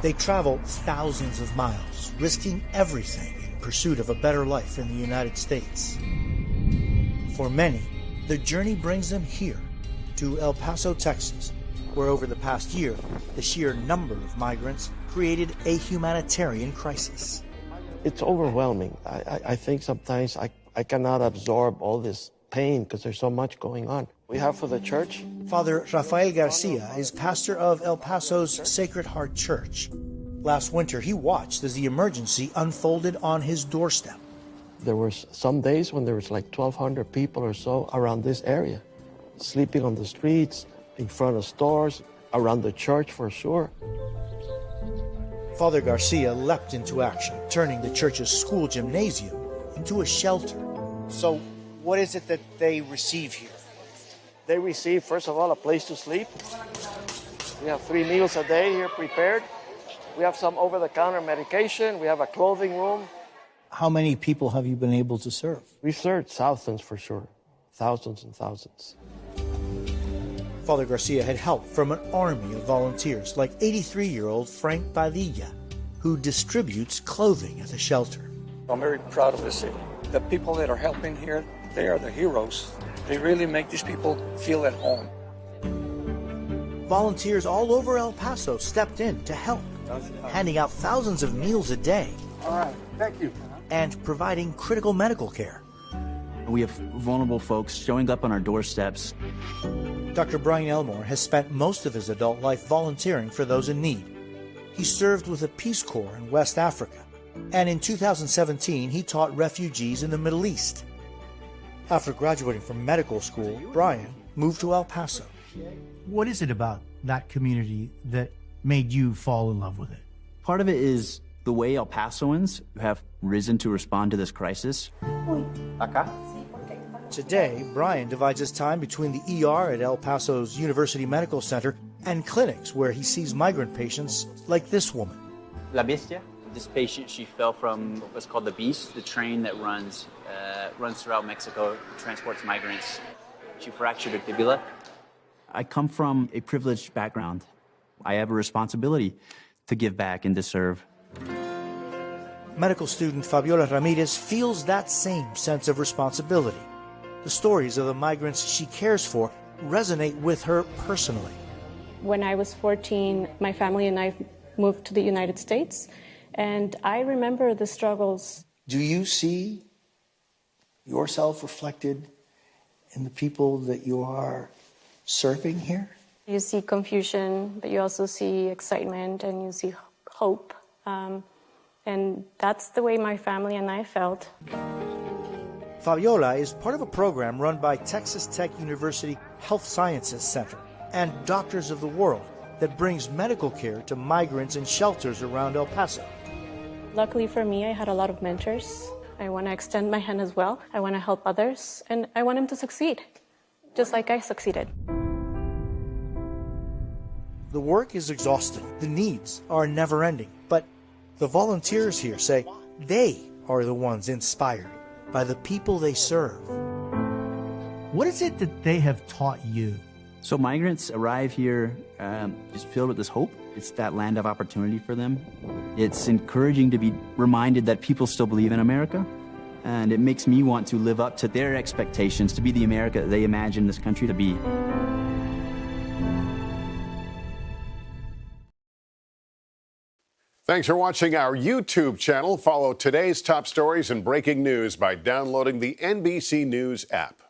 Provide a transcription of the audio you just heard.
They travel thousands of miles, risking everything in pursuit of a better life in the United States. For many, the journey brings them here, to El Paso, Texas, where over the past year, the sheer number of migrants created a humanitarian crisis. It's overwhelming. I think sometimes I cannot absorb all this pain because there's so much going on. We have for the church. Father Rafael Garcia is pastor of El Paso's Sacred Heart Church. Last winter, he watched as the emergency unfolded on his doorstep. There were some days when there was like 1,200 people or so around this area, sleeping on the streets, in front of stores, around the church for sure. Father Garcia leapt into action, turning the church's school gymnasium into a shelter. So, what is it that they receive here? They receive, first of all, a place to sleep. We have 3 meals a day here prepared. We have some over-the-counter medication. We have a clothing room. How many people have you been able to serve? We've served thousands for sure, thousands and thousands. Father Garcia had help from an army of volunteers like 83-year-old Frank Padilla, who distributes clothing at the shelter. I'm very proud of the city. The people that are helping here, they are the heroes. They really make these people feel at home. Volunteers all over El Paso stepped in to help, handing out thousands of meals a day. All right, thank you. And providing critical medical care. We have vulnerable folks showing up on our doorsteps. Dr. Brian Elmore has spent most of his adult life volunteering for those in need. He served with the Peace Corps in West Africa, and in 2017 he taught refugees in the Middle East. After graduating from medical school, Brian moved to El Paso. What is it about that community that made you fall in love with it? Part of it is the way El Pasoans have risen to respond to this crisis. Today, Brian divides his time between the ER at El Paso's University Medical Center and clinics where he sees migrant patients like this woman. La Bestia. This patient, she fell from what's called the Beast, the train that runs throughout Mexico, transports migrants. She fractured her fibula. I come from a privileged background. I have a responsibility to give back and to serve. Medical student Fabiola Ramirez feels that same sense of responsibility. The stories of the migrants she cares for resonate with her personally. When I was 14, my family and I moved to the United States, and I remember the struggles. Do you see yourself reflected in the people that you are serving here? You see confusion, but you also see excitement and you see hope. And that's the way my family and I felt. Fabiola is part of a program run by Texas Tech University Health Sciences Center and Doctors of the World that brings medical care to migrants in shelters around El Paso. Luckily for me, I had a lot of mentors. I want to extend my hand as well. I want to help others, and I want them to succeed, just like I succeeded. The work is exhausting. The needs are never-ending. But the volunteers here say they are the ones inspired by the people they serve. What is it that they have taught you? So migrants arrive here just filled with this hope. It's that land of opportunity for them. It's encouraging to be reminded that people still believe in America. And it makes me want to live up to their expectations, to be the America that they imagine this country to be. Thanks for watching our YouTube channel. Follow today's top stories and breaking news by downloading the NBC News app.